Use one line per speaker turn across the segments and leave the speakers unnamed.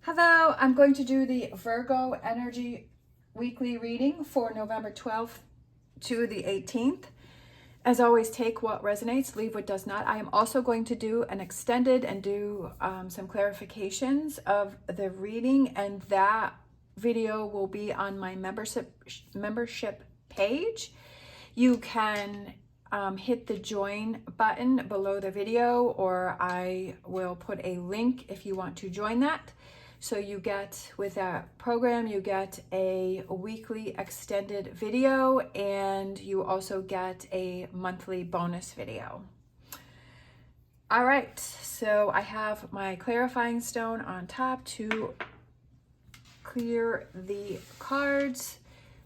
Hello, I'm going to do the Virgo energy weekly reading for November 12th to the 18th. As always, take what resonates, leave what does not. I am also going to do an extended and do some clarifications of the reading, and that video will be on my membership page. You can hit the join button below the video, or I will put a link if you want to join that. So you get, with that program, you get a weekly extended video, and you also get a monthly bonus video. All right, so I have my clarifying stone on top to clear the cards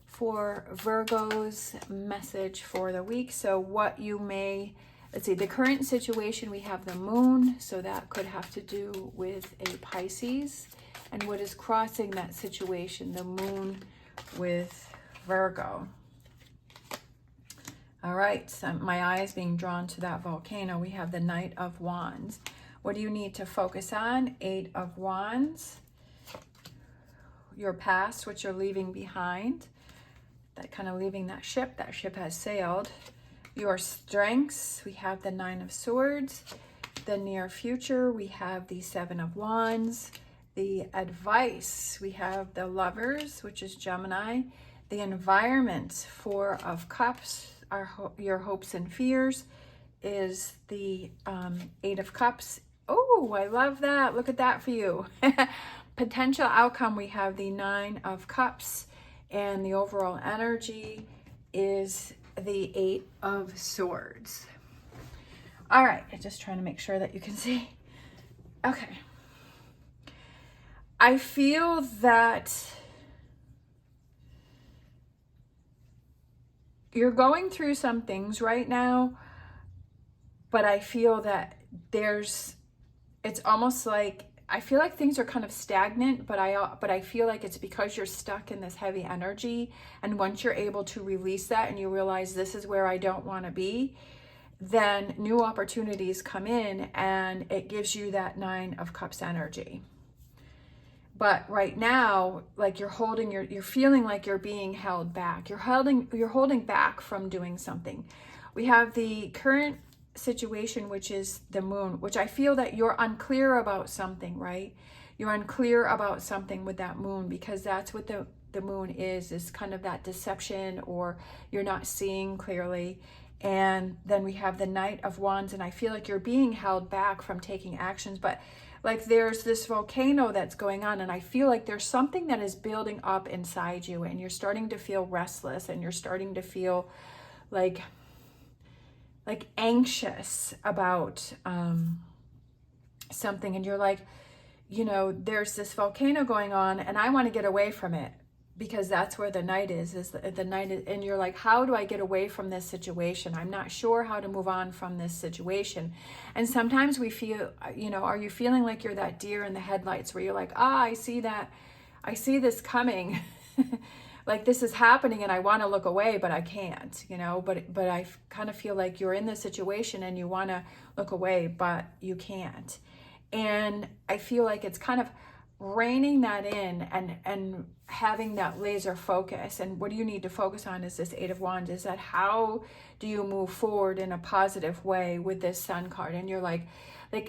for Virgo's message for the week. So what you may, let's see, the current situation, we have the moon, so that could have to do with a Pisces. And what is crossing that situation, the moon with Virgo. All right, so my eye is being drawn to that volcano. We have the Knight of Wands. What do you need to focus on? Eight of Wands. Your past, what you're leaving behind. That kind of leaving that ship has sailed. Your strengths, we have the Nine of Swords. The near future, we have the Seven of Wands. The advice, we have the Lovers, which is Gemini. The environment, Four of Cups, your hopes and fears, is the Eight of Cups. Oh, I love that. Look at that for you. Potential outcome, we have the Nine of Cups, and the overall energy is the Eight of Swords. All right, I'm just trying to make sure that you can see. Okay. I feel that you're going through some things right now, but I feel that it's almost like, I feel like things are kind of stagnant, but I feel like it's because you're stuck in this heavy energy. And once you're able to release that and you realize this is where I don't want to be, then new opportunities come in and it gives you that Nine of Cups energy. But right now, like you're feeling like you're being held back. You're holding back from doing something. We have the current situation, which is the moon, which I feel that you're unclear about something, right? You're unclear about something with that moon, because that's what the moon is kind of that deception, or you're not seeing clearly. And then we have the Knight of Wands, and I feel like you're being held back from taking actions, but like there's this volcano that's going on, and I feel like there's something that is building up inside you, and you're starting to feel restless, and you're starting to feel like anxious about something, and you're like, there's this volcano going on and I want to get away from it, because that's where the Knight is the Knight is, and you're like, how do I get away from this situation? I'm not sure how to move on from this situation. And sometimes we feel, are you feeling like you're that deer in the headlights, where you're like, I see this coming. Like this is happening and I want to look away, but I can't, but I kind of feel like you're in this situation and you want to look away, but you can't. And I feel like it's kind of reining that in and having that laser focus. And what do you need to focus on is this Eight of Wands, is that how do you move forward in a positive way with this Sun card? And you're like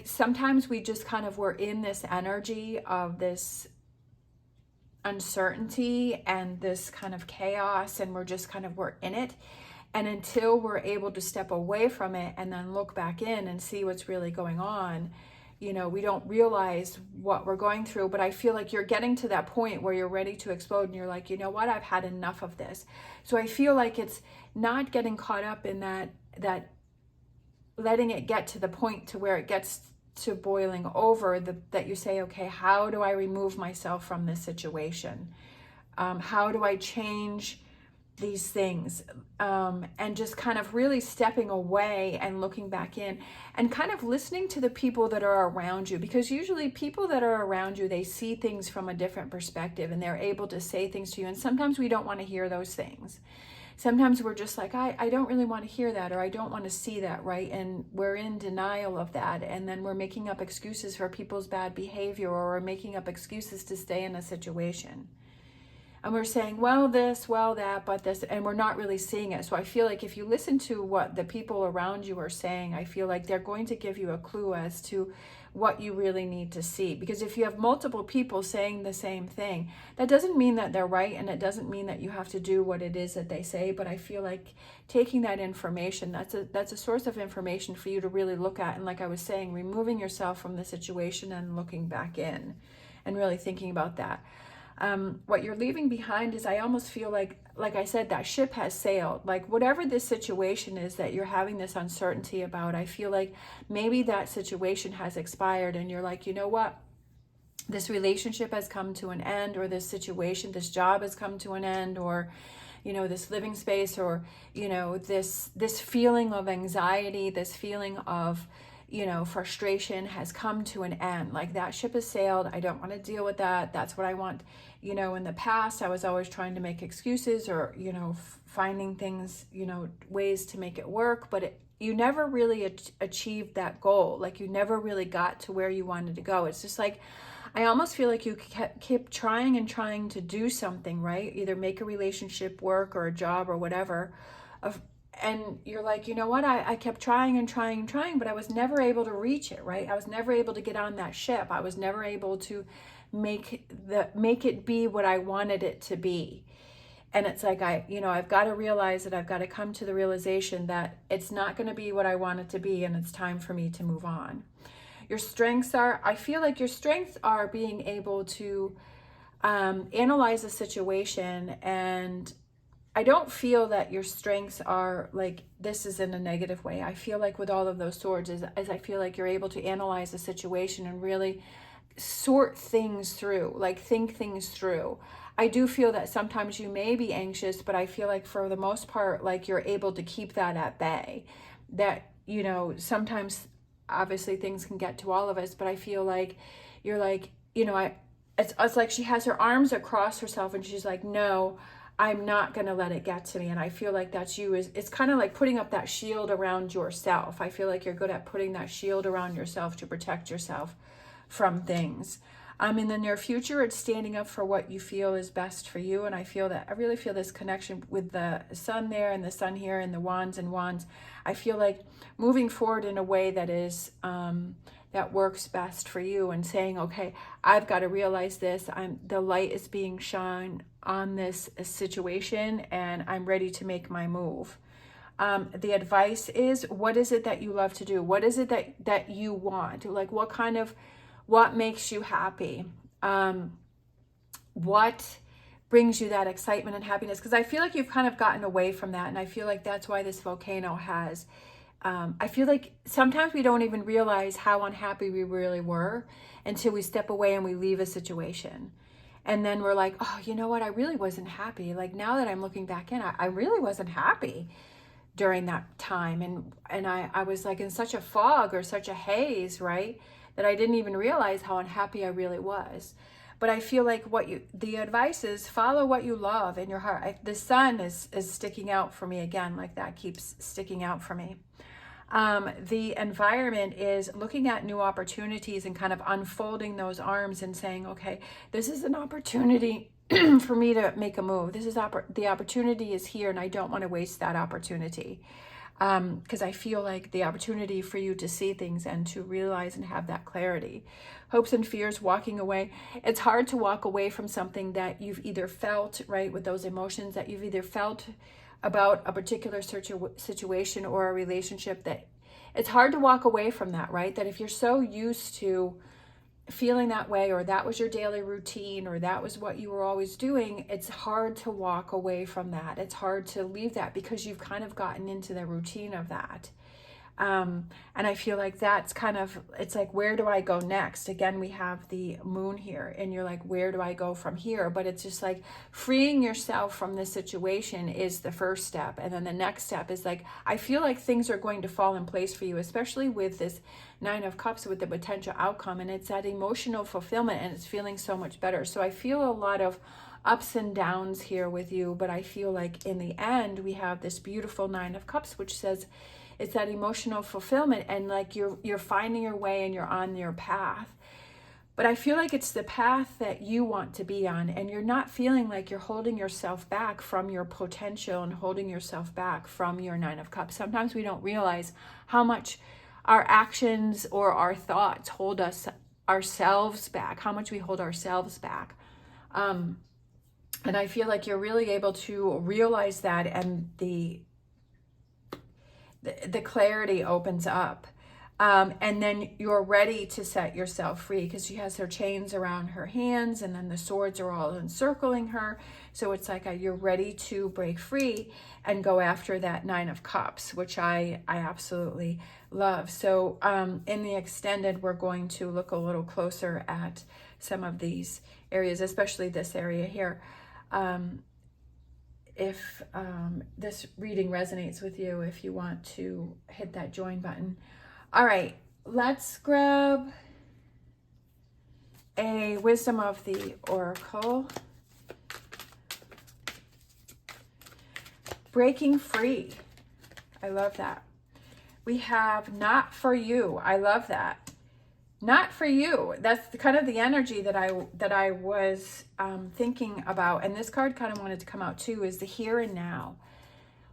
sometimes we just kind of, we're in this energy of this uncertainty and this kind of chaos, and we're in it. And until we're able to step away from it and then look back in and see what's really going on, we don't realize what we're going through. But I feel like you're getting to that point where you're ready to explode, and you're like, you know what, I've had enough of this. So I feel like it's not getting caught up in that letting it get to the point to where it gets to boiling over, that you say, okay, how do I remove myself from this situation? How do I change these things? And just kind of really stepping away and looking back in and kind of listening to the people that are around you, because usually people that are around you, they see things from a different perspective and they're able to say things to you. And sometimes we don't want to hear those things. sometimes we're just like, I don't really want to hear that, or I don't want to see that, right? And we're in denial of that. And then we're making up excuses for people's bad behavior, or we're making up excuses to stay in a situation. And we're saying, well, this, well, that, but this, and we're not really seeing it. So I feel like if you listen to what the people around you are saying, I feel like they're going to give you a clue as to what you really need to see. Because if you have multiple people saying the same thing, that doesn't mean that they're right, and it doesn't mean that you have to do what it is that they say. But I feel like taking that information, that's a source of information for you to really look at. And like I was saying, removing yourself from the situation and looking back in and really thinking about that. What you're leaving behind is, I almost feel like I said, that ship has sailed. Like whatever this situation is that you're having this uncertainty about, I feel like maybe that situation has expired, and you're like, you know what? This relationship has come to an end, or this situation, this job has come to an end, or, you know, this living space, or, you know, this feeling of anxiety, this feeling of, you know, frustration has come to an end. Like that ship has sailed. I don't want to deal with that. That's what I want. You know, in the past, I was always trying to make excuses, or, you know, finding things, you know, ways to make it work, but you never really achieved that goal. Like you never really got to where you wanted to go. It's just like, I almost feel like you kept trying and trying to do something, right? Either make a relationship work, or a job, or whatever. And you're like, you know what? I kept trying and trying and trying, but I was never able to reach it, right? I was never able to get on that ship. I was never able to make it be what I wanted it to be. And it's like, I've got to realize that I've got to come to the realization that it's not going to be what I want it to be, and it's time for me to move on. Your strengths are, I feel like your strengths are being able to analyze a situation, and I don't feel that your strengths are like, this is in a negative way. I feel like with all of those swords is I feel like you're able to analyze a situation and really sort things through, like think things through. I do feel that sometimes you may be anxious, but I feel like for the most part, like you're able to keep that at bay. That, you know, sometimes obviously things can get to all of us, but I feel like you're like, you know, it's like she has her arms across herself, and she's like, no, I'm not going to let it get to me. And I feel like that's you. It's kind of like putting up that shield around yourself. I feel like you're good at putting that shield around yourself to protect yourself from things. In the near future, it's standing up for what you feel is best for you. And I really feel this connection with the sun there, and the sun here, and the wands and wands. I feel like moving forward in a way that is, that works best for you, and saying, okay, I've got to realize this. The light is being shone on this situation, and I'm ready to make my move. The advice is, what is it that you love to do? What is it that you want? Like what makes you happy? What brings you that excitement and happiness? Because I feel like you've kind of gotten away from that, and I feel like that's why this volcano has, I feel like sometimes we don't even realize how unhappy we really were until we step away and we leave a situation. And then we're like, oh, you know what? I really wasn't happy. Like now that I'm looking back in, I really wasn't happy during that time. And I was like in such a fog, or such a haze, right? That I didn't even realize how unhappy I really was. But I feel like the advice is, follow what you love in your heart. The sun is sticking out for me again, like that keeps sticking out for me. The environment is looking at new opportunities and kind of unfolding those arms and saying, okay, this is an opportunity for me to make a move. The opportunity is here, and I don't want to waste that opportunity. Because I feel like the opportunity for you to see things and to realize and have that clarity. Hopes and fears, walking away. It's hard to walk away from something that you've either felt, right, with those emotions that you've either felt about a particular situation or a relationship, that it's hard to walk away from that, right? That if you're so used to feeling that way, or that was your daily routine, or that was what you were always doing, it's hard to walk away from that. It's hard to leave that because you've kind of gotten into the routine of that. And I feel like that's kind of, it's like, where do I go next? Again, we have the moon here, and you're like, where do I go from here? But it's just like freeing yourself from this situation is the first step. And then the next step is like, I feel like things are going to fall in place for you, especially with this Nine of Cups, with the potential outcome. And it's that emotional fulfillment, and it's feeling so much better. So I feel a lot of ups and downs here with you, but I feel like in the end, we have this beautiful Nine of Cups, which says, it's that emotional fulfillment, and like you're finding your way and you're on your path. But I feel like it's the path that you want to be on, and you're not feeling like you're holding yourself back from your potential and holding yourself back from your Nine of Cups. Sometimes we don't realize how much our actions or our thoughts hold ourselves back, how much we hold ourselves back. And I feel like you're really able to realize that, and the clarity opens up, and then you're ready to set yourself free, because she has her chains around her hands, and then the swords are all encircling her. So it's like you're ready to break free and go after that Nine of Cups, which I absolutely love. So in the extended, we're going to look a little closer at some of these areas, especially this area here. If this reading resonates with you, if you want to hit that join button. All right, let's grab a wisdom of the oracle. Breaking free. I love that. We have not for you. I love that. Not for you. That's kind of the energy that I was thinking about. And this card kind of wanted to come out too, is the here and now.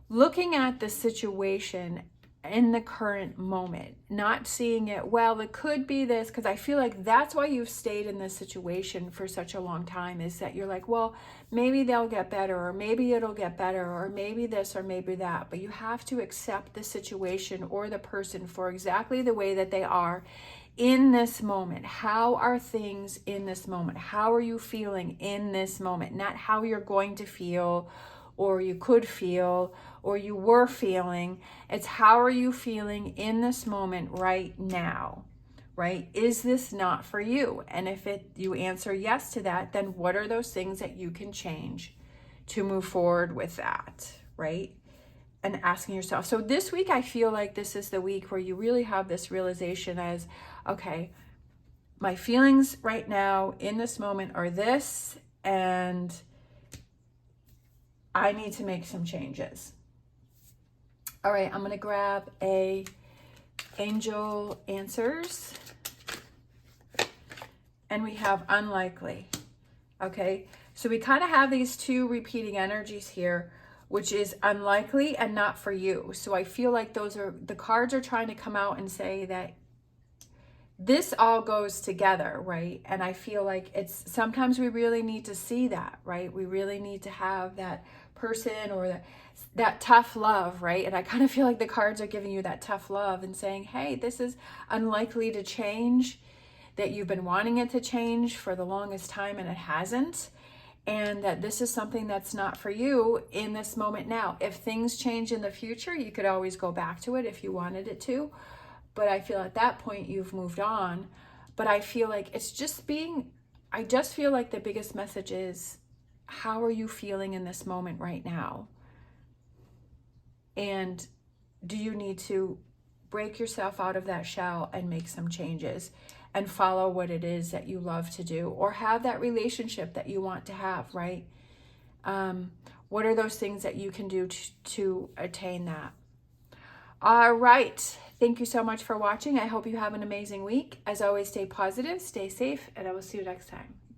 Looking at the situation in the current moment, not seeing it, well, it could be this, because I feel like that's why you've stayed in this situation for such a long time, is that you're like, well, maybe they'll get better, or maybe it'll get better, or maybe this, or maybe that. But you have to accept the situation or the person for exactly the way that they are in this moment. How are things in this moment? How are you feeling in this moment? Not how you're going to feel, or you could feel, or you were feeling. It's how are you feeling in this moment right now, right? Is this not for you? And if you answer yes to that, then what are those things that you can change to move forward with that, right? And asking yourself. So this week, I feel like this is the week where you really have this realization as, okay, my feelings right now in this moment are this, and I need to make some changes. All right, I'm going to grab a angel answers, and we have unlikely. Okay, so we kind of have these two repeating energies here, which is unlikely and not for you. So I feel like the cards are trying to come out and say that this all goes together, right? And I feel like sometimes we really need to see that, right? We really need to have that person, or that tough love, right? And I kind of feel like the cards are giving you that tough love and saying, hey, this is unlikely to change, that you've been wanting it to change for the longest time and it hasn't. And that this is something that's not for you in this moment now. If things change in the future, you could always go back to it if you wanted it to. But I feel at that point you've moved on. But I feel like I just feel like the biggest message is, how are you feeling in this moment right now? And do you need to break yourself out of that shell and make some changes and follow what it is that you love to do, or have that relationship that you want to have, right? What are those things that you can do to attain that? All right. Thank you so much for watching. I hope you have an amazing week. As always, stay positive, stay safe, and I will see you next time.